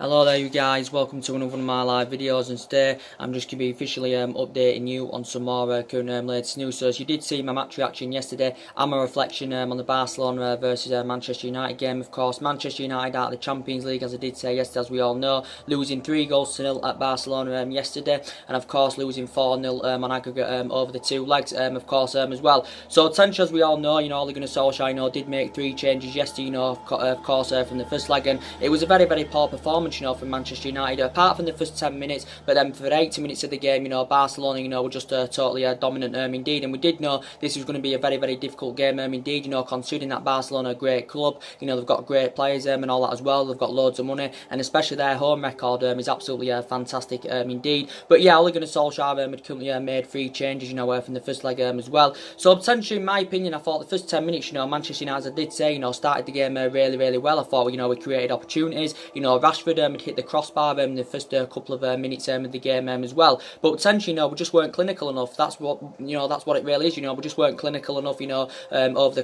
Hello there you guys, welcome to another one of my live videos, and today I'm just going to be officially updating you on some more current latest news. So as you did see my match reaction yesterday and my reflection on the Barcelona versus Manchester United game. Of course, Manchester United out of the Champions League, as I did say yesterday, as we all know, losing 3-0 at Barcelona yesterday, and of course losing 4-0 on aggregate over the two legs of course as well. So essentially, as we all know, Ole Gunnar Solskjaer did make 3 changes yesterday, of course from the first leg, and it was a very, very poor performance from Manchester United, apart from the first 10 minutes, but then for the 80 minutes of the game, Barcelona, were just totally dominant indeed, and we did know this was going to be a very, very difficult game indeed, considering that Barcelona are a great club, they've got great players and all that as well, they've got loads of money, and especially their home record is absolutely fantastic indeed. But yeah, Ole Gunnar Solskjaer had currently made 3 changes, from the first leg as well. So potentially, in my opinion, I thought the first 10 minutes, Manchester United, as I did say, started the game really, really well. I thought, we created opportunities, Rashford had hit the crossbar in the first couple of minutes of the game as well. But potentially, we just weren't clinical enough. That's what that's what it really is. We just weren't clinical enough. Over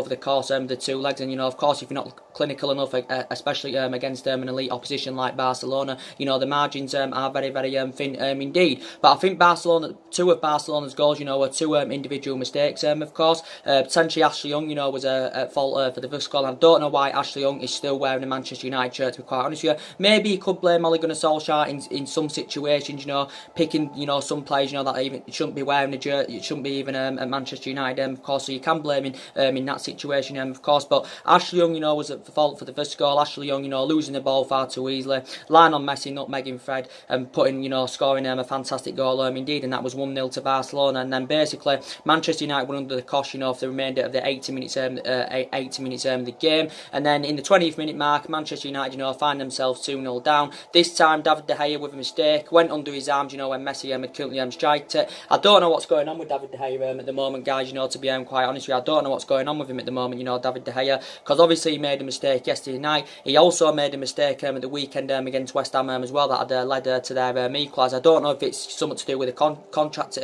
the course of the 2 legs, and of course, if you're not clinical enough, especially against an elite opposition like Barcelona, the margins are very, very thin indeed. But I think Barcelona, 2 of Barcelona's goals, were 2 individual mistakes. Of course, potentially Ashley Young, was at fault for the first goal. I don't know why Ashley Young is still wearing a Manchester United shirt, to be quite honest with you. Maybe you could blame Ole Gunnar Solskjaer in some situations, picking, some players, that even shouldn't be wearing a jersey, it shouldn't be even at Manchester United, of course, so you can blame him in that situation, of course. But Ashley Young, was at fault for the first goal. Ashley Young, losing the ball far too easily, line on Messi, nutmegging Fred, and putting, scoring a fantastic goal indeed, and that was 1-0 to Barcelona. And then basically Manchester United were under the cosh, for the remainder of the 80 minutes of the game. And then in the 20th minute mark, Manchester United, find themselves 2-0 down. This time David De Gea, with a mistake, went under his arms, when Messi had currently striked it. I don't know what's going on with David De Gea at the moment, guys, to be quite honest with you. I don't know what's going on with him at the moment, David De Gea, because obviously he made a mistake yesterday night. He also made a mistake at the weekend against West Ham as well, that had led to their equaliser. I don't know if it's something to do with a contract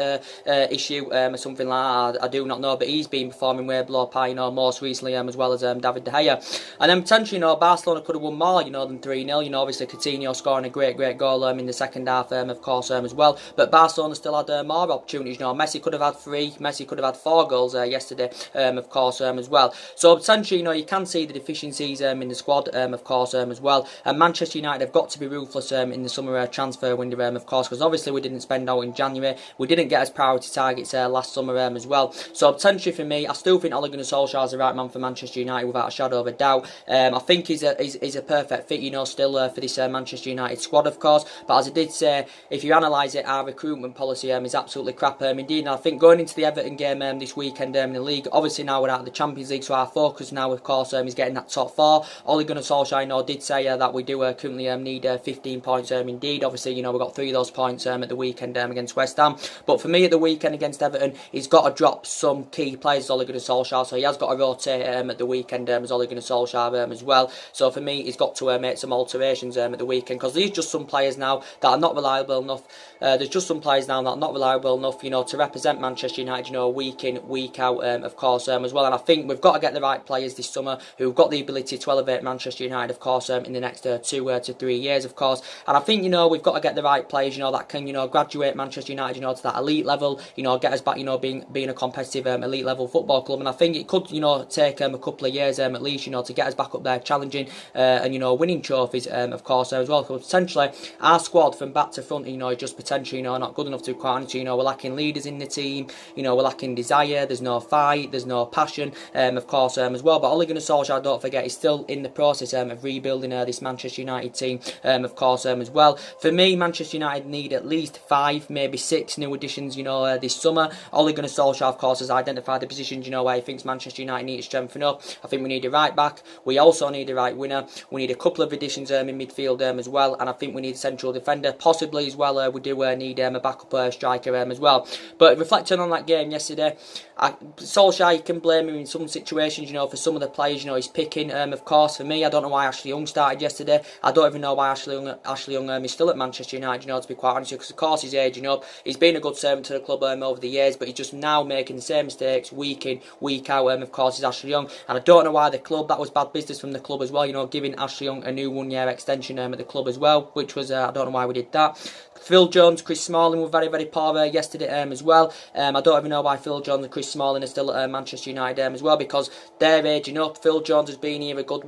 issue or something like that. I do not know, but he's been performing way below par, most recently as well as David De Gea. And then potentially, Barcelona could have won more, than 3-0. Obviously Coutinho scoring a great goal in the second half, of course, as well. But Barcelona still had more opportunities. Messi could have had 3, Messi could have had 4 goals yesterday, of course, as well. So potentially, you can see the deficiencies in the squad, of course, as well. And Manchester United have got to be ruthless in the summer transfer window, of course, because obviously we didn't spend out in January. We didn't get as priority targets last summer as well. So potentially for me, I still think Ole Gunnar Solskjaer is the right man for Manchester United without a shadow of a doubt. I think he's a perfect fit, still for this Manchester United squad, of course. But as I did say, if you analyse it, our recruitment policy is absolutely crap indeed. And I think going into the Everton game this weekend in the league, obviously now we're out of the Champions League, so our focus now, of course, is getting that top 4. Ole Gunnar Solskjaer did say that we do currently need 15 points indeed. Obviously, we got 3 of those points at the weekend against West Ham. But for me, at the weekend against Everton, he's got to drop some key players, Ole Gunnar Solskjaer, so he has got to rotate at the weekend as Ole Gunnar Solskjaer as well. So for me, he's got to make some alterations at the weekend, because there's just some players now that are not reliable enough. There's just some players now that are not reliable enough, to represent Manchester United, week in, week out, of course, as well. And I think we've got to get the right players this summer who've got the ability to elevate Manchester United, of course, in the next 2 to 3 years, of course. And I think, we've got to get the right players, that can, graduate Manchester United, to that elite level, get us back, being a competitive elite level football club. And I think it could, take a couple of years at least, to get us back up there challenging and, winning trophies, of course, as well. Because potentially our squad from back to front, is just potentially, not good enough to be quite honest. We're lacking leaders in the team, we're lacking desire, there's no fight, there's no passion, of course, as well. But Ole Gunnar Solskjaer, don't forget, is still in the process of rebuilding this Manchester United team, of course, as well. For me, Manchester United need at least 5, maybe 6 new additions, this summer. Ole Gunnar Solskjaer, of course, has identified the positions, where he thinks Manchester United need to strengthen up. I think we need a right back. We also need a right winger. We need a couple of additions in midfield as well, and I think we need a central defender, possibly as well. We do need a backup striker as well. But reflecting on that game yesterday, Solskjaer, you can blame him in some situations, for some of the players, he's picking. Of course, for me, I don't know why Ashley Young started yesterday. I don't even know why Ashley Young is still at Manchester United, to be quite honest, because of course he's aging up. He's been a good servant to the club over the years, but he's just now making the same mistakes week in, week out. Of course, he's Ashley Young, and I don't know why the club, that was bad business from the club as well, giving Ashley Young a new 1-year extension at the club as well, which was, I don't know why we did that. Phil Jones, Chris Smalling were very, very poor yesterday as well. I don't even know why Phil Jones and Chris Smalling are still at Manchester United as well, because they're aging up. Phil Jones has been here a good,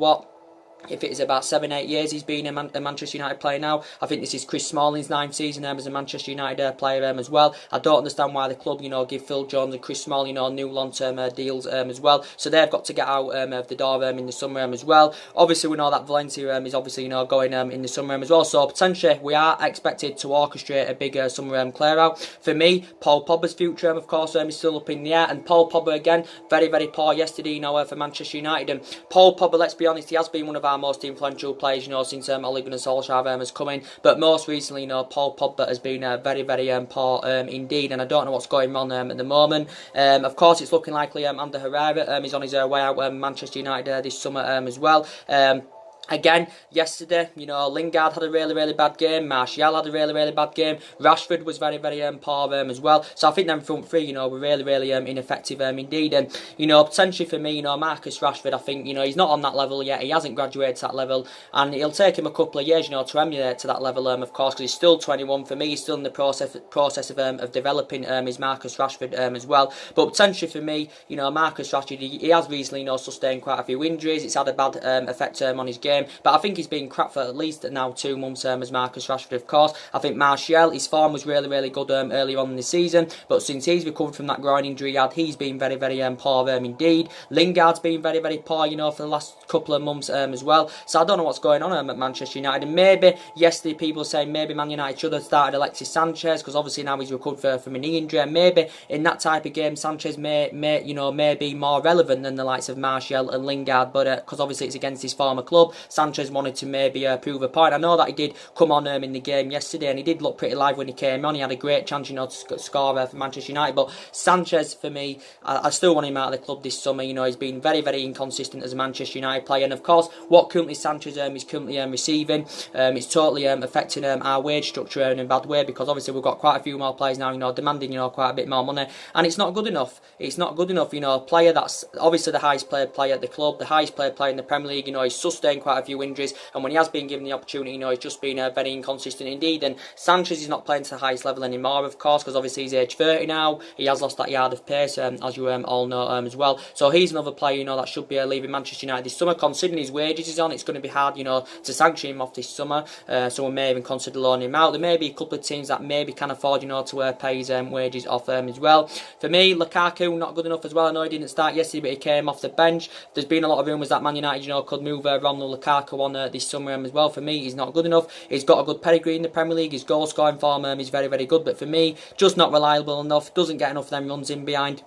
if it is about 7-8 years he's been a Manchester United player now. I think this is Chris Smalling's 9th season as a Manchester United player as well. I don't understand why the club, give Phil Jones and Chris Smalling, new long-term deals as well. So they've got to get out of the door in the summer as well. Obviously, we know that Valencia is obviously, going in the summer as well. So potentially, we are expected to orchestrate a bigger summer clear out. For me, Paul Pogba's future, of course, is still up in the air. And Paul Pogba, again, very, very poor yesterday, for Manchester United. And Paul Pogba, let's be honest, he has been one of our most influential players, since Ole Gunnar Solskjaer has come in. But most recently, Paul Pogba has been very, very poor indeed, and I don't know what's going on at the moment. Of course, it's looking likely Ander Herrera is on his way out Manchester United this summer as well. Again, yesterday, Lingard had a really, really bad game. Martial had a really, really bad game. Rashford was very, very poor as well. So I think them front three, were really, really ineffective indeed. And, potentially for me, Marcus Rashford, I think, he's not on that level yet. He hasn't graduated to that level. And it'll take him a couple of years, to emulate to that level, of course, because he's still 21. For me, he's still in the process of developing his Marcus Rashford as well. But potentially for me, Marcus Rashford, he has recently, sustained quite a few injuries. It's had a bad effect on his game. But I think he's been crap for at least now 2 months as Marcus Rashford, of course. I think Martial, his form was really, really good earlier on in the season. But since he's recovered from that groin injury he had, he's been very, very poor indeed. Lingard's been very, very poor, for the last couple of months as well. So I don't know what's going on at Manchester United. And maybe, yesterday people saying maybe Man United should have started Alexis Sanchez, because obviously now he's recovered from a knee injury. And maybe in that type of game, Sanchez may be more relevant than the likes of Martial and Lingard. But because obviously it's against his former club, Sanchez wanted to maybe prove a point. I know that he did come on in the game yesterday, and he did look pretty live when he came on. He had a great chance, to score for Manchester United. But Sanchez, for me, I still want him out of the club this summer. He's been very, very inconsistent as a Manchester United player. And of course, what currently Sanchez is currently receiving, it's totally affecting our wage structure in a bad way, because obviously we've got quite a few more players now, demanding, quite a bit more money. And it's not good enough. It's not good enough, a player that's obviously the highest paid player at the club, the highest paid player in the Premier League, he's sustained quite a few injuries, and when he has been given the opportunity, he's just been very inconsistent indeed. And Sanchez is not playing to the highest level anymore, of course, because obviously he's age 30 now. He has lost that yard of pace, as you all know as well. So he's another player, that should be leaving Manchester United this summer. Considering his wages he's on, it's going to be hard, to sanction him off this summer. So we may even consider loaning him out. There may be a couple of teams that maybe can afford, to pay his wages off as well. For me, Lukaku not good enough as well. I know he didn't start yesterday, but he came off the bench. There's been a lot of rumours that Man United, could move Romelu Lukaku on this summer as well. For me, he's not good enough. He's got a good pedigree in the Premier League. His goal scoring form is very, very good. But for me, just not reliable enough. Doesn't get enough of them runs in behind.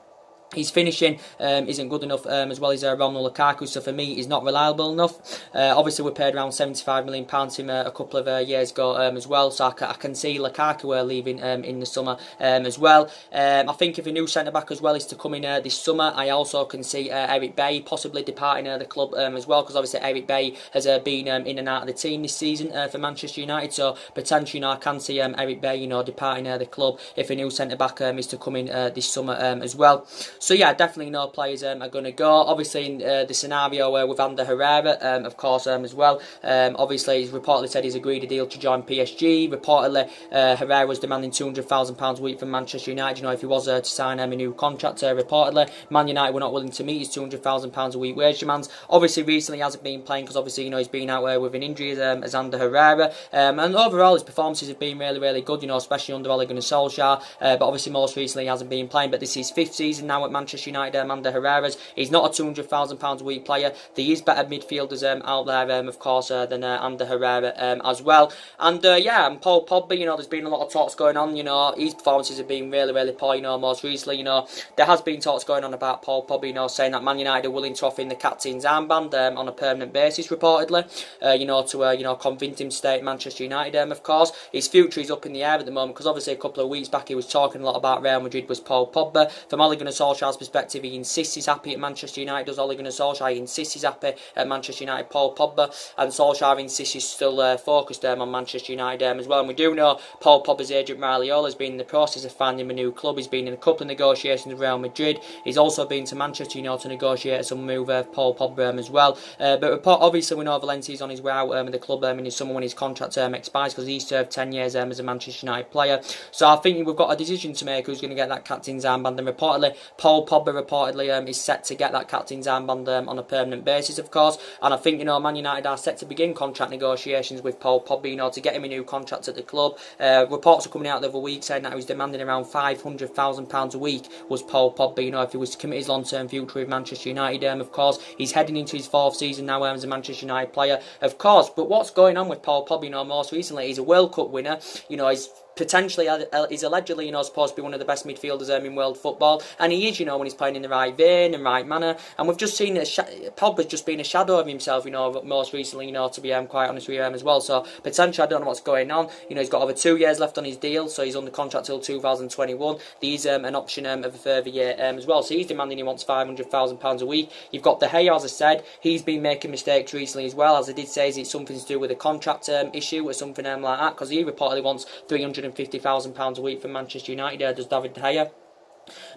His finishing isn't good enough as well as Romelu Lukaku, so for me he's not reliable enough. Obviously we paid around £75 million him a couple of years ago as well, so I can see Lukaku leaving in the summer as well. I think if a new centre-back as well is to come in this summer, I also can see Eric Bailly possibly departing the club as well, because obviously Eric Bailly has been in and out of the team this season for Manchester United, so potentially I can see Eric Bailly departing the club if a new centre-back is to come in this summer as well. So yeah, definitely no players are going to go. Obviously, in the scenario with Ander Herrera, of course, as well. Obviously, he's reportedly said he's agreed a deal to join PSG. Reportedly, Herrera was demanding £200,000 a week from Manchester United. If he was to sign a new contract, reportedly, Man United were not willing to meet his £200,000 a week wage demands. Obviously, recently he hasn't been playing because obviously, he's been out with an injury as Ander Herrera. And overall, his performances have been really, really good, especially under Ole Gunnar Solskjaer. But obviously, most recently he hasn't been playing. But this is his 5th season now at Manchester United, Ander Herrera's. He's not a £200,000 a week player. There is better midfielders out there, of course, than Ander Herrera as well. And and Paul Pogba, there's been a lot of talks going on. His performances have been really, really poor. Most recently, there has been talks going on about Paul Pogba, saying that Man United are willing to offer him the captain's armband on a permanent basis, reportedly. To convince him to stay at Manchester United. Of course, his future is up in the air at the moment, because obviously a couple of weeks back he was talking a lot about Real Madrid was Paul Pogba. From Ole Gunnar Solskjaer Solskjaer's perspective, he insists he's happy at Manchester United, does Ole Gunnar Solskjaer. He insists he's happy at Manchester United, Paul Pogba, and Solskjaer insists he's still focused on Manchester United as well. And we do know Paul Pogba's agent Raiola has been in the process of finding him a new club. He's been in a couple of negotiations with Real Madrid. He's also been to Manchester United to negotiate some move Paul Pogba as well. But obviously we know Valencia's on his way out of the club in the summer when his contract expires, because he served 10 years as a Manchester United player. So I think we've got a decision to make who's going to get that captain's armband, and reportedly Paul Pogba is set to get that captain's armband on a permanent basis, of course. And I think Man United are set to begin contract negotiations with Paul Pogba, to get him a new contract at the club. Reports are coming out the other week saying that he was demanding around £500,000 a week was Paul Pogba, if he was to commit his long-term future with Manchester United. Of course, he's heading into his 4th season now as a Manchester United player, of course. But what's going on with Paul Pogba, most recently, he's a World Cup winner. He's potentially is allegedly supposed to be one of the best midfielders in world football, and he is when he's playing in the right vein and right manner. And we've just seen Pogba's just been a shadow of himself most recently, to be quite honest with you as well. So potentially I don't know what's going on. He's got over 2 years left on his deal, so he's under contract till 2021. There's an option of a further year as well, so he's demanding he wants £500,000 a week. You've got De Gea, as I said, he's been making mistakes recently as well. As I did say, is it something to do with a contract issue or something like that, because he reportedly wants £350,000 a week from Manchester United, does David De Gea.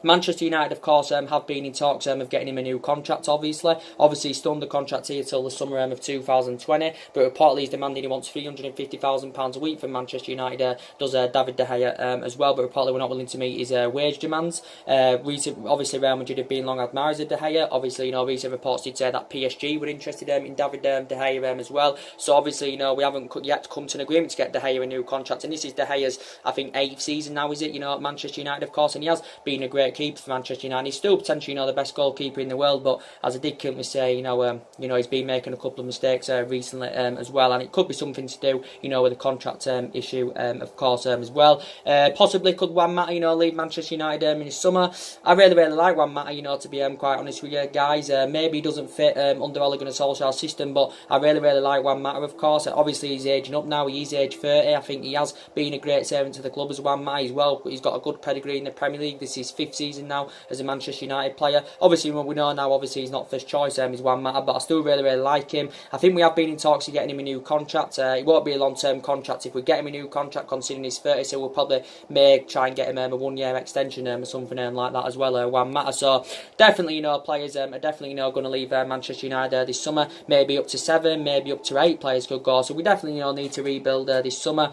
Manchester United, of course, have been in talks of getting him a new contract, obviously. Obviously, he's still under contract here till the summer of 2020, but reportedly he's demanding he wants £350,000 a week from Manchester United, does David De Gea as well, but reportedly we're not willing to meet his wage demands. Obviously, Real Madrid have been long admirers of De Gea. Obviously, recent reports did say that PSG were interested in David De Gea as well. So, obviously, we haven't yet come to an agreement to get De Gea a new contract, and this is De Gea's, I think, 8th season now, is it, at Manchester United, of course, and he has been a great keeper for Manchester United. He's still potentially, the best goalkeeper in the world, but as I did currently say, he's been making a couple of mistakes recently as well, and it could be something to do, with the contract issue, of course, as well. Possibly could Juan Mata, leave Manchester United in the summer. I really like Juan Mata, to be quite honest with you guys. Maybe he doesn't fit under Ole Gunnar Solskjaer's system, but I really like Juan Mata, of course. Obviously, he's aging up now. He's age 30. I think he has been a great servant to the club as Juan Mata as well. He's got a good pedigree in the Premier League. This is his 5th season now as a Manchester United player. Obviously, we know now, obviously, he's not first choice, he's Juan Mata, but I still really like him. I think we have been in talks of getting him a new contract. It won't be a long-term contract if we get him a new contract, considering he's 30, so we'll probably try and get him a 1-year extension or something like that as well, Juan Mata. So, definitely, players are definitely, going to leave Manchester United this summer. Maybe up to 7, maybe up to 8 players could go. So, we definitely, need to rebuild this summer.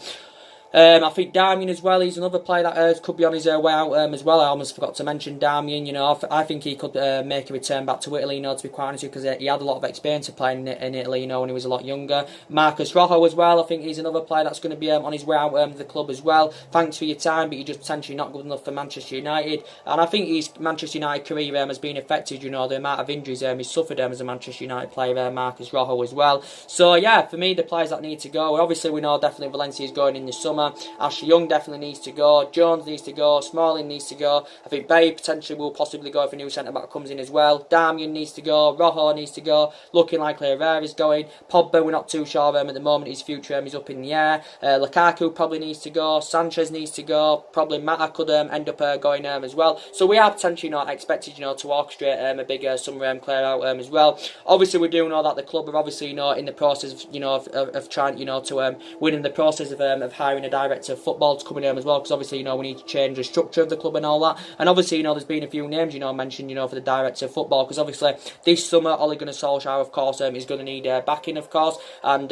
I think Darmian as well, he's another player that could be on his way out as well. I almost forgot to mention Darmian. I think he could make a return back to Italy, to be quite honest with you, because he had a lot of experience of playing in Italy, when he was a lot younger. Marcos Rojo as well, I think he's another player that's going to be on his way out of the club as well. Thanks for your time, but you're just potentially not good enough for Manchester United. And I think his Manchester United career has been affected, the amount of injuries he's suffered as a Manchester United player, Marcos Rojo as well. So yeah, for me, the players that need to go, obviously we know definitely Valencia is going in the summer. Ashley Young definitely needs to go. Jones needs to go. Smalling needs to go. I think Bay potentially will possibly go if a new centre-back comes in as well. Darmian needs to go. Rojo needs to go. Looking likely Herrera's going. Pogba, we're not too sure at the moment. His future is up in the air. Lukaku probably needs to go. Sanchez needs to go. Probably Mata could end up going as well. So we are potentially not expected, to orchestrate a big summer clear out as well. Obviously, we do know that the club are obviously, in the process, of trying, to win in the process of hiring a director of football to come in as well, because obviously, we need to change the structure of the club and all that. And obviously, there's been a few names, mentioned, for the director of football, because obviously this summer Ole Gunnar Solskjaer, of course, is going to need backing, of course, and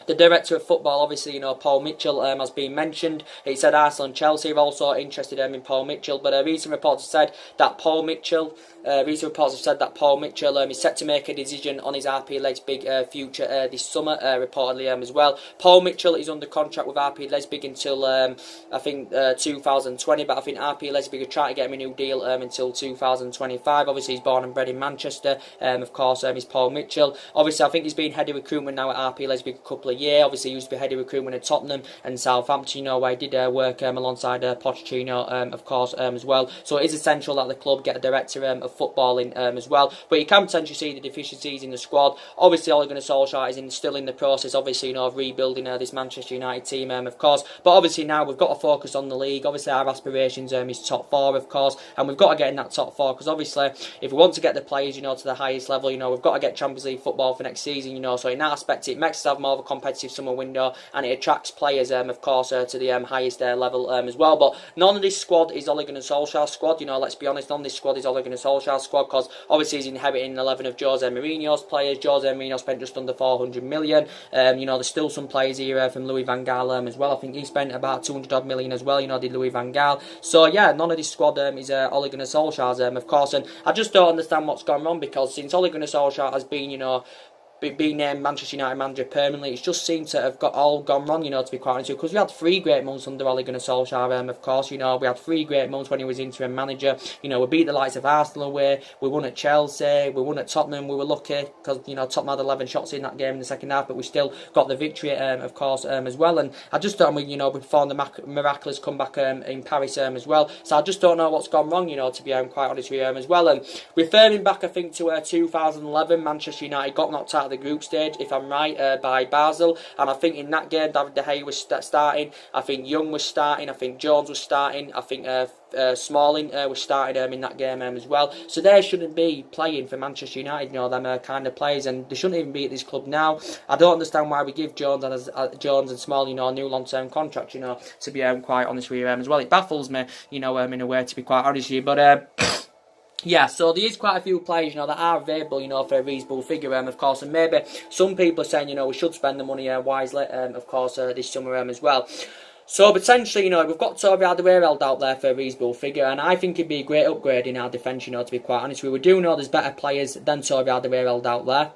the director of football, obviously, Paul Mitchell has been mentioned. He said Arsenal and Chelsea are also interested in Paul Mitchell, but recent reports have said that Paul Mitchell is set to make a decision on his RB Leipzig future this summer, reportedly as well. Paul Mitchell is under contract with RB Leipzig until I think 2020, but I think RB Leipzig are trying to get him a new deal until 2025. Obviously, he's born and bred in Manchester. Of course, he's Paul Mitchell. Obviously, I think he's been head of recruitment now at RB Leipzig a couple couple of years. Obviously, he used to be head of recruitment at Tottenham and Southampton, you know, where he did work alongside Pochettino, of course, as well. So it is essential that the club get a director of footballing as well. But you can potentially see the deficiencies in the squad. Obviously, Ole Gunnar Solskjaer is still in the process, obviously, you know, of rebuilding this Manchester United team, of course. But obviously now we've got to focus on the league. Obviously, our aspirations is top four, of course, and we've got to get in that top four, because obviously, if we want to get the players, you know, to the highest level, you know, we've got to get Champions League football for next season, you know. So in that aspect, it makes us have more of a competitive summer window, and it attracts players, of course, to the highest level as well. But none of this squad is Ole Gunnar Solskjaer's squad, you know. Let's be honest, none of this squad is Ole Gunnar Solskjaer's squad, because obviously he's inheriting 11 of Jose Mourinho's players. Jose Mourinho spent just under 400 million. You know, there's still some players here from Louis van Gaal as well. I think he spent about 200 odd million as well, you know, did Louis van Gaal. So yeah, none of this squad is Ole Gunnar Solskjaer's, of course, and I just don't understand what's gone wrong, because since Ole Gunnar Solskjaer has been, you know, being named Manchester United manager permanently, it's just seemed to have gone wrong, you know, to be quite honest with you, because we had 3 great months under Ole Gunnar Solskjaer, of course, you know, we had 3 great months when he was interim manager. You know, we beat the likes of Arsenal away, we won at Chelsea, we won at Tottenham. We were lucky because, you know, Tottenham had 11 shots in that game in the second half, but we still got the victory, of course, as well. And I just don't, you know, we found the miraculous comeback in Paris as well. So I just don't know what's gone wrong, you know, to be quite honest with you, as well. And referring back, I think, to 2011, Manchester United got knocked out of the group stage, if I'm right, by Basel. And I think in that game, David De Gea was starting. I think Young was starting. I think Jones was starting. I think Smalling was starting in that game as well. So they shouldn't be playing for Manchester United, you know, them kind of players, and they shouldn't even be at this club now. I don't understand why we give Jones and Smalling, you know, new long-term contracts, you know, to be quite honest with you, as well. It baffles me, you know, in a way, to be quite honest with you. But yeah, so there is quite a few players, you know, that are available, you know, for a reasonable figure, of course, and maybe some people are saying, you know, we should spend the money wisely, of course, this summer as well. So potentially, you know, we've got Toby Alderweireld out there for a reasonable figure, and I think it'd be a great upgrade in our defence, you know, to be quite honest. We do know there's better players than Toby Alderweireld out there.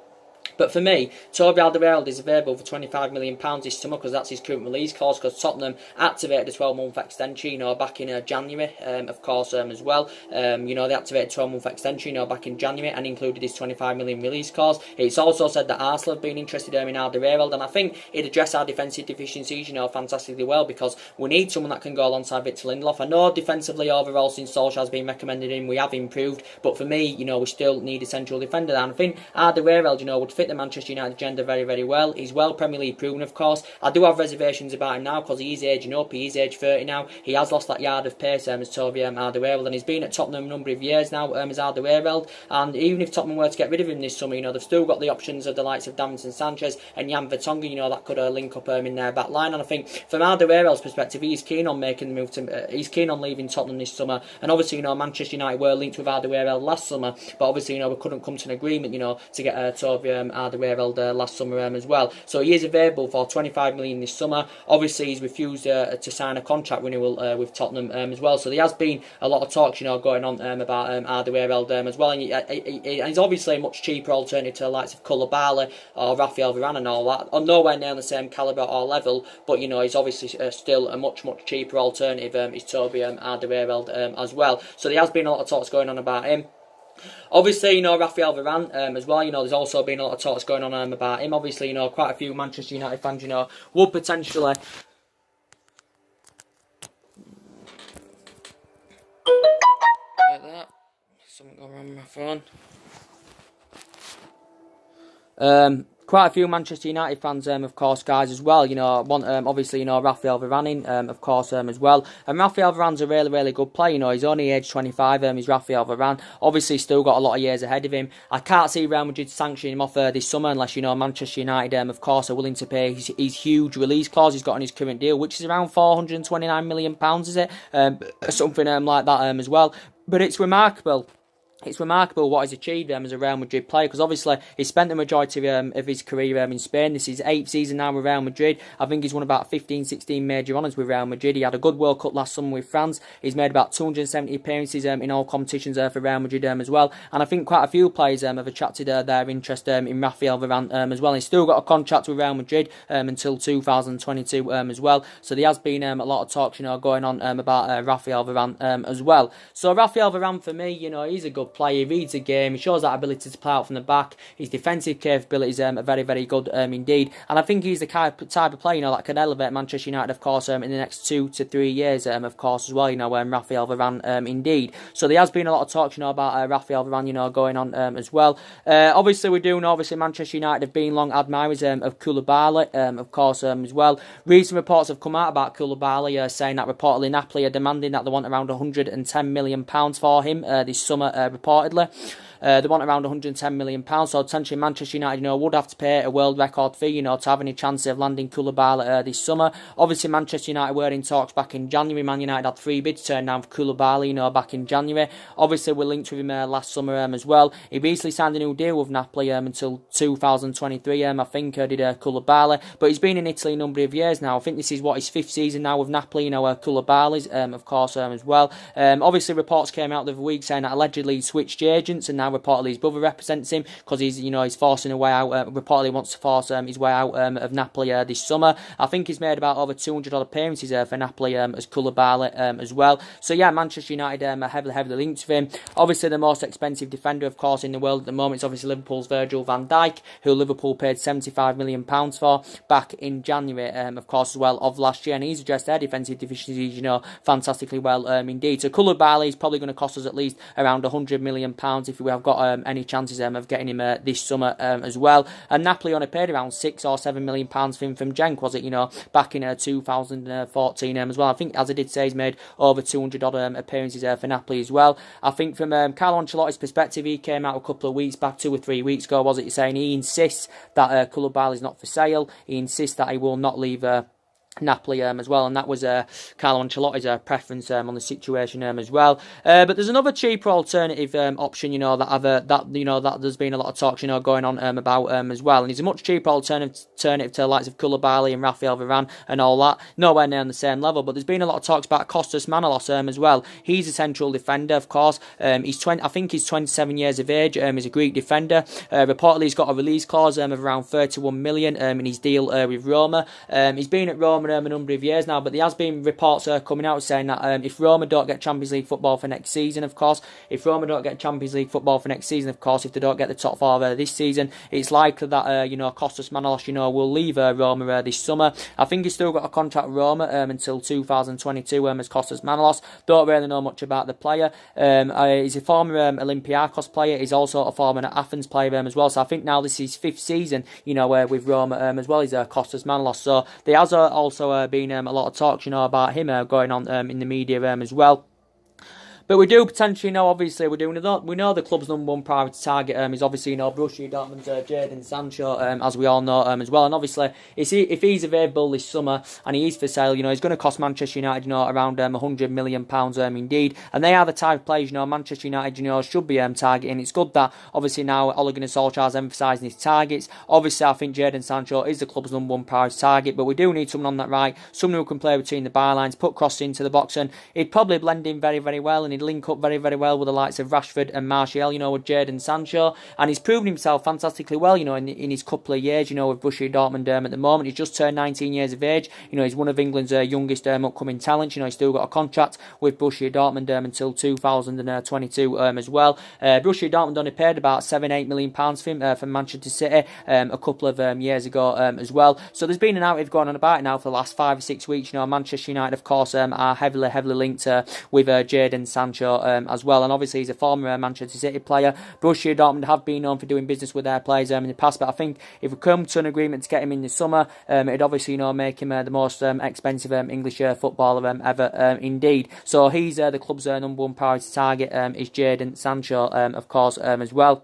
But for me, Toby Alderweireld is available for £25 million this summer, because that's his current release clause, because Tottenham activated a 12-month extension, you know, back in January, of course, as well. You know, they activated a 12-month extension, you know, back in January, and included his £25 million release clause. It's also said that Arsenal have been interested in Alderweireld, and I think he'd address our defensive deficiencies, you know, fantastically well, because we need someone that can go alongside Victor Lindelof. I know defensively overall, since Solskjaer's been recommended him, we have improved, but for me, you know, we still need a central defender, and I think Alderweireld, you know, would fit the Manchester United agenda very, very well. He's well Premier League proven, of course. I do have reservations about him now, because he is aging up. He is age 30 now. He has lost that yard of pace as Toby Alderweireld, and he's been at Tottenham a number of years now as Alderweireld. And even if Tottenham were to get rid of him this summer, you know, they've still got the options of the likes of Davinson Sanchez and Jan Vertonghen, you know, that could link up in their back line. And I think from Alderweireld's perspective, he's keen on making the move to. He's keen on leaving Tottenham this summer. And obviously, you know, Manchester United were linked with Alderweireld last summer, but obviously, you know, we couldn't come to an agreement, you know, to get Toby Alderweireld last summer as well. So he is available for £25 million this summer. Obviously, he's refused to sign a contract renewal with Tottenham as well. So there has been a lot of talks, you know, going on about Alderweireld as well. And he's obviously a much cheaper alternative to the likes of Koulibaly or Raphael Varane and all that. Or nowhere near the same calibre or level, but you know, he's obviously still a much cheaper alternative. Is Toby Alderweireld as well. So there has been a lot of talks going on about him. Obviously, you know, Raphael Varane as well, you know, there's also been a lot of talks going on about him. Obviously, you know, quite a few Manchester United fans, you know, would potentially... Like that. Something going wrong with my phone. Quite a few Manchester United fans, of course, guys, as well. You know, want obviously, you know, Raphael Varane, of course, as well. And Raphael Varane's a really, really good player. You know, he's only aged 25. He's Raphael Varane. Obviously, still got a lot of years ahead of him. I can't see Real Madrid sanctioning him off this summer unless, you know, Manchester United, of course, are willing to pay his huge release clause he's got on his current deal, which is around £429 million, is it? Something like that as well. But it's remarkable. It's remarkable what he's achieved as a Real Madrid player, because obviously he spent the majority of his career in Spain. This is his 8th season now with Real Madrid. I think he's won about 15-16 major honours with Real Madrid. He had a good World Cup last summer with France. He's made about 270 appearances in all competitions for Real Madrid as well. And I think quite a few players have attracted their interest in Raphael Varane as well. He's still got a contract with Real Madrid until 2022 as well. So there has been a lot of talks, you know, going on about Raphael Varane as well. So Raphael Varane, for me, you know, he's a good good player. He reads the game. He shows that ability to play out from the back. His defensive capabilities are very, very good indeed. And I think he's the type of player, that can elevate Manchester United, of course, in the next 2 to 3 years, of course, as well, Raphael Varane, indeed. So there has been a lot of talk, about Raphael Varane, going on as well. Obviously, we do know, Manchester United have been long admirers of Koulibaly, of course, as well. Recent reports have come out about Koulibaly, saying that reportedly Napoli are demanding that they want around £110 million for him this summer, reportedly. They want around £110 million, so potentially Manchester United, would have to pay a world record fee, to have any chance of landing Koulibaly this summer. Obviously, Manchester United were in talks back in January. Man United had 3 bids turned down for Koulibaly, back in January. Obviously, we're linked with him last summer as well. He recently signed a new deal with Napoli until 2023, I think, did Koulibaly. But he's been in Italy a number of years now. I think this is his 5th season now with Napoli, Koulibaly's, of course, as well. Obviously, reports came out the other week saying that allegedly he switched agents, and now reportedly his brother represents him because he's forcing a way out. Reportedly wants to force his way out of Napoli this summer. I think he's made about over 200 odd appearances for Napoli as Koulibaly as well. So yeah, Manchester United are heavily linked with him. Obviously, the most expensive defender, of course, in the world at the moment is obviously Liverpool's Virgil van Dijk, who Liverpool paid £75 million for back in January, of course, as well, of last year, and he's addressed their defensive deficiencies, fantastically well indeed. So Koulibaly is probably going to cost us at least around £100 million if we have got any chances of getting him this summer as well. And Napoli only paid around £6 or £7 million for him from Genk, was it, back in 2014 as well. I think, as I did say, he's made over 200 odd appearances for Napoli as well. I think from Carlo Ancelotti's perspective, he came out a couple of weeks back, 2 or 3 weeks ago, was it, saying he insists that Koulibaly is not for sale. He insists that he will not leave Napoli as well, and that was Carlo Ancelotti's preference on the situation as well. But there's another cheaper alternative option, that there's been a lot of talks, going on about as well, and he's a much cheaper alternative to the likes of Koulibaly and Raphael Varane and all that. Nowhere near on the same level, but there's been a lot of talks about Kostas Manolas as well. He's a central defender, of course. He's 27 years of age. He's a Greek defender. Reportedly, he's got a release clause of around 31 million in his deal with Roma. He's been at Roma a number of years now, but there has been reports coming out saying that if Roma don't get Champions League football for next season, of course, if they don't get the top 4 this season, it's likely that Kostas Manolas will leave Roma this summer. I think he's still got a contract with Roma until 2022 as Kostas Manolas. Don't really know much about the player. He's a former Olympiacos player. He's also a former Athens player as well. So I think now this is his 5th season, with Roma as well. He's Kostas Manolas. So there has also been a lot of talk, about him going on in the media as well. But we do potentially know, obviously, we know the club's number 1 priority target is obviously, Borussia Dortmund's Jadon Sancho, as we all know as well. And obviously, if he's available this summer and he is for sale, he's going to cost Manchester United, around £100 million indeed. And they are the type of players, Manchester United, should be targeting. It's good that, obviously, now Ole Gunnar Solskjaer's emphasising his targets. Obviously, I think Jadon Sancho is the club's number 1 priority target, but we do need someone on that right, someone who can play between the bylines, put crosses into the box, and he'd probably blend in very, very well, and he'd link up very, very well with the likes of Rashford and Martial, with Jadon Sancho, and he's proven himself fantastically well, in his couple of years, with Borussia Dortmund at the moment. He's just turned 19 years of age, he's one of England's youngest upcoming talents, he's still got a contract with Borussia Dortmund until 2022 as well. Borussia Dortmund only paid about £7-8 million for him from Manchester City a couple of years ago as well. So there's been an narrative going on about it now for the last 5 or 6 weeks. Manchester United, of course, are heavily linked with Jadon Sancho as well, and obviously he's a former Manchester City player. Borussia Dortmund have been known for doing business with their players in the past, but I think if we come to an agreement to get him in the summer, it'd obviously make him the most expensive English footballer ever indeed. So he's the club's number 1 priority target is Jadon Sancho, of course, as well.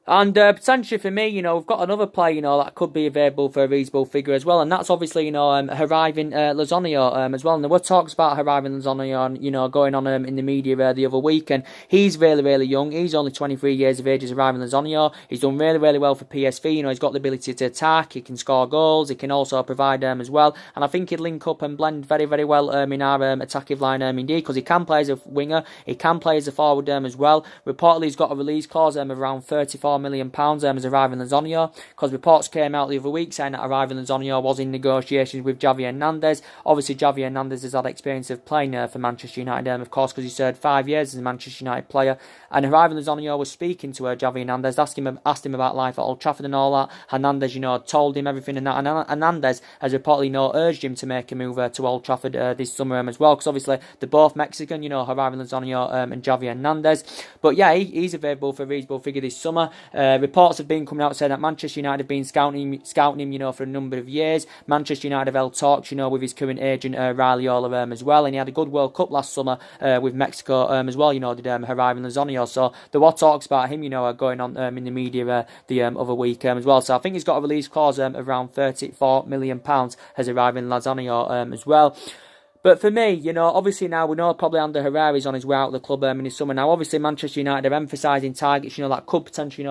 And potentially for me, we've got another player, that could be available for a reasonable figure as well, and that's obviously, Hirving Lozano as well. And there were talks about Hirving Lozano, going on in the media the other week, and he's really, really young. He's only 23 years of age as Hirving Lozano. He's done really, really well for PSV. He's got the ability to attack. He can score goals. He can also provide as well. And I think he'd link up and blend very, very well in our attacking line indeed, because he can play as a winger. He can play as a forward as well. Reportedly, he's got a release clause of around £34 million as arriving Lozano, because reports came out the other week saying that arriving Lozano was in negotiations with Javi Hernandez. Obviously, Javi Hernandez has had experience of playing for Manchester United, of course, because he served 5 years as a Manchester United player. And arriving Lozano was speaking to Javi Hernandez, asked him about life at Old Trafford and all that. Hernandez, told him everything and that. And Hernandez has reportedly urged him to make a move to Old Trafford this summer as well, because obviously they're both Mexican, arriving Lozano and Javi Hernandez. But yeah, he's available for a reasonable figure this summer. Reports have been coming out saying that Manchester United have been scouting him, for a number of years. Manchester United have held talks, with his current agent Riley Ola as well, and he had a good World Cup last summer with Mexico as well. Did arriving Lozano. So there were talks about him, going on in the media the other week as well. So I think he's got a release clause of around £34 million has arriving Lozano as well. But for me, obviously now we know probably Ander Herrera is on his way out of the club in the summer. Now, obviously Manchester United are emphasising targets, that could potentially,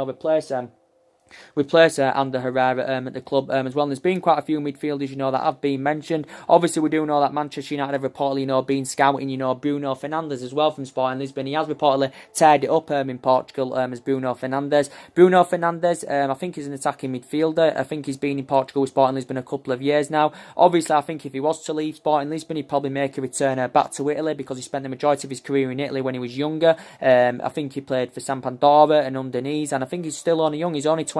replace Ander Herrera at the club as well. And there's been quite a few midfielders, that have been mentioned. Obviously, we do know that Manchester United have reportedly, been scouting, Bruno Fernandes as well from Sporting Lisbon. He has reportedly tied it up in Portugal as Bruno Fernandes. Bruno Fernandes, I think he's an attacking midfielder. I think he's been in Portugal with Sporting Lisbon a couple of years now. Obviously, I think if he was to leave Sporting Lisbon, he'd probably make a return back to Italy, because he spent the majority of his career in Italy when he was younger. I think he played for Sampdoria and Udinese, and I think he's still only young. He's only 24.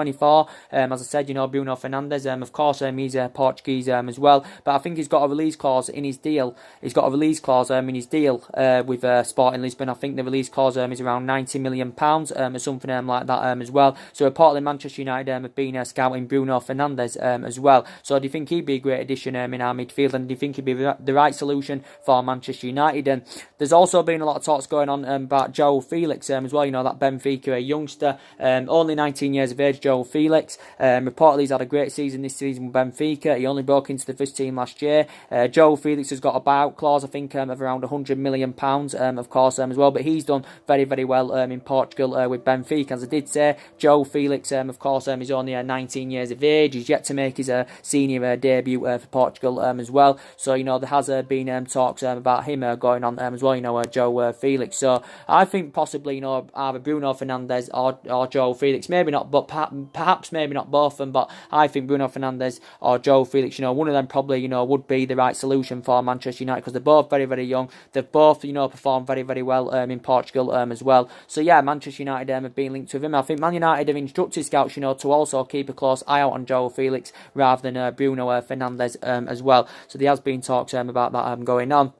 As I said, Bruno Fernandes, of course, he's Portuguese as well. But I think he's got a release clause in his deal. He's got a release clause in his deal with Sporting Lisbon. I think the release clause is around £90 million or something like that as well. So reportedly Manchester United have been scouting Bruno Fernandes as well. So do you think he'd be a great addition in our midfield? And do you think he'd be the right solution for Manchester United? And there's also been a lot of talks going on about João Felix as well. That Benfica youngster, only 19 years of age, João Felix. Reportedly he's had a great season this season with Benfica. He only broke into the first team last year. João Felix has got a buyout clause, I think, of around £100 million, of course, as well. But he's done very, very well in Portugal with Benfica. As I did say, João Felix, of course, is only 19 years of age. He's yet to make his senior debut for Portugal as well. So, there has been talks about him going on as well, João Felix. So I think possibly, either Bruno Fernandes or João Felix. Maybe not, but perhaps maybe not both of them, but I think Bruno Fernandes or João Felix, one of them probably, would be the right solution for Manchester United, because they're both very, very young. They've both, performed very, very well in Portugal as well. So yeah, Manchester United have been linked with him. I think Man United have instructed scouts, to also keep a close eye out on João Felix rather than Bruno Fernandes as well. So there has been talks about that going on.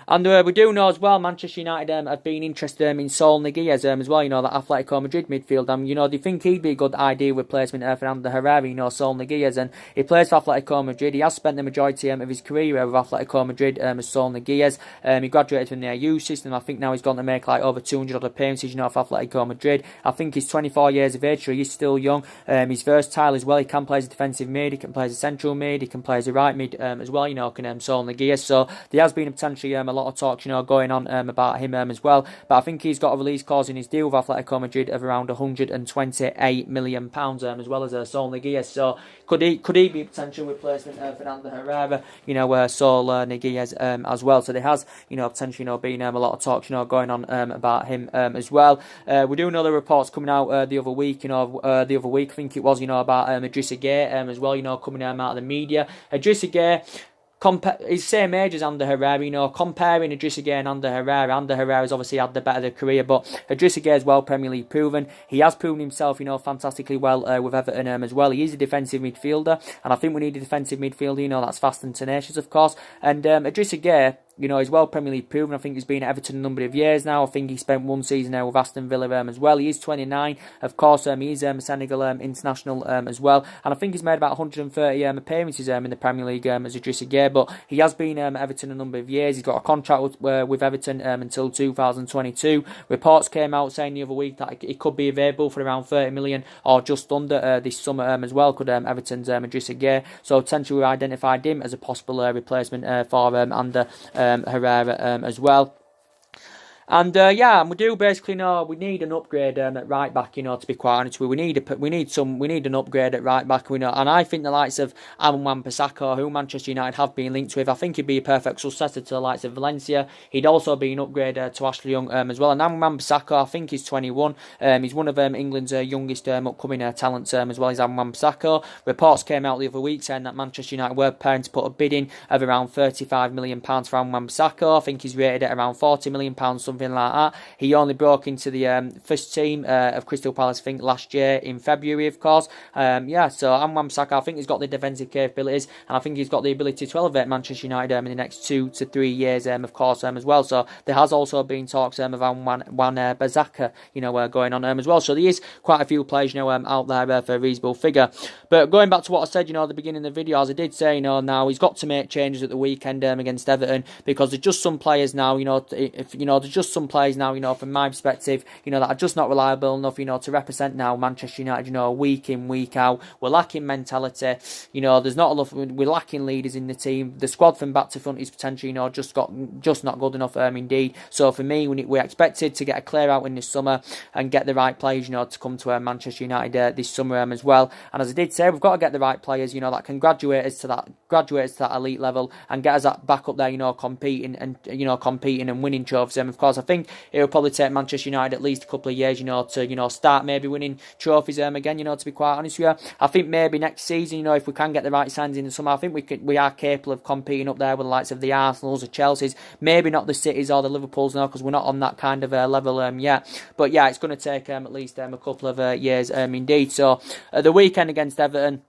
And we do know as well, Manchester United have been interested in Saul Niguez as well, that Atletico Madrid midfield. Do you think he'd be a good ideal replacement for Ander Herrera, Saul Niguez? And he plays for Atletico Madrid. He has spent the majority of his career with Atletico Madrid as Saul Niguez. He graduated from their youth system. I think now he's going to make over 200 odd appearances, for Atletico Madrid. I think he's 24 years of age, so he's still young. He's versatile as well. He can play as a defensive mid, he can play as a central mid, he can play as a right mid as well, can Saul Niguez. So there has been potentially a lot of talks, going on about him as well. But I think he's got a release clause in his deal with Atletico Madrid of around £128 million as well as Saul Niguez. So could he be a potential replacement for Ander Herrera, Saul Niguez as well. So there has, potentially, been a lot of talks, going on about him as well. We do know the reports coming out the other week, I think it was, about Idrissa Gueye as well, coming out of the media. Idrissa Gueye, he's same age as Ander Herrera, comparing Idrissa Gueye and Ander Herrera's obviously had the better career, but Idrissa Gueye is well Premier League proven. He has proven himself, fantastically well with Everton as well. He is a defensive midfielder, and I think we need a defensive midfielder, that's fast and tenacious, of course. And Idrissa Gueye, he's well Premier League proven. I think he's been at Everton a number of years now. I think he spent one season there with Aston Villa as well. He is 29. Of course, he is a Senegal international as well. And I think he's made about 130 appearances in the Premier League as Idrissa Gueye. But he has been at Everton a number of years. He's got a contract with Everton until 2022. Reports came out saying the other week that it could be available for around 30 million or just under this summer as well, could Everton's Idrissa Gueye. So potentially we identified him as a possible replacement for Ander Herrera as well. And yeah, and we do basically know we need an upgrade at right back. You know, to be quite honest with you, we need an upgrade at right back. We know, and I think the likes of Aaron Wan-Bissaka, who Manchester United have been linked with, I think he'd be a perfect successor to the likes of Valencia. He'd also be an upgrade to Ashley Young as well. And Aaron Wan-Bissaka, I think he's 21. He's one of England's youngest upcoming talents as well as Aaron Wan-Bissaka. Reports came out the other week saying that Manchester United were preparing to put a bid in of around £35 million for Aaron Wan-Bissaka. I think he's rated at around £40 million, something like that. He only broke into the first team of Crystal Palace, I think, last year in February, of course. Yeah, so Aaron Wan-Bissaka, I think he's got the defensive capabilities, and I think he's got the ability to elevate Manchester United in the next 2 to 3 years, of course, as well. So there has also been talks of Aaron Wan-Bissaka, you know, going on as well. So there is quite a few players, you know, out there for a reasonable figure. But going back to what I said, you know, at the beginning of the video, as I did say, you know, now he's got to make changes at the weekend against Everton, because there's just some players now, you know, there's just some players now, you know, from my perspective, you know, that are just not reliable enough, you know, to represent now Manchester United, you know, week in, week out. We're lacking mentality, you know, there's not enough, we're lacking leaders in the team. The squad from back to front is potentially, you know, just not good enough, indeed. So for me, we're expected to get a clear out in this summer and get the right players, you know, to come to Manchester United this summer as well. And as I did say, we've got to get the right players, you know, that can graduate us to that elite level and get us back up there, you know, competing and winning trophies. And of course, I think it will probably take Manchester United at least a couple of years, you know, to, you know, start maybe winning trophies again, you know, to be quite honest with you. I think maybe next season, you know, if we can get the right signs in the summer, I think we are capable of competing up there with the likes of the Arsenals, the Chelseas, maybe not the Cities or the Liverpools now, because we're not on that kind of level yet. But yeah, it's going to take at least a couple of years indeed. So at the weekend against Everton,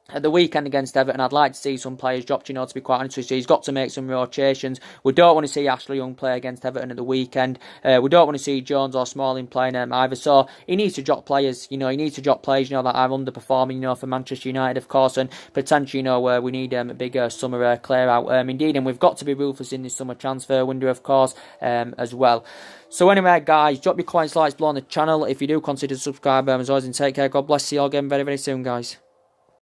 I'd like to see some players dropped, you know, to be quite honest with you. He's got to make some rotations. We don't want to see Ashley Young play against Everton at the weekend. We don't want to see Jones or Smalling playing either. So he needs to drop players, you know, you know, that are underperforming, you know, for Manchester United, of course, and potentially, you know, we need a bigger summer clear out, indeed. And we've got to be ruthless in this summer transfer window, of course, as well. So anyway, guys, drop your comments, likes below on the channel if you do consider subscribing as always, and take care. God bless you all again very, very soon, guys.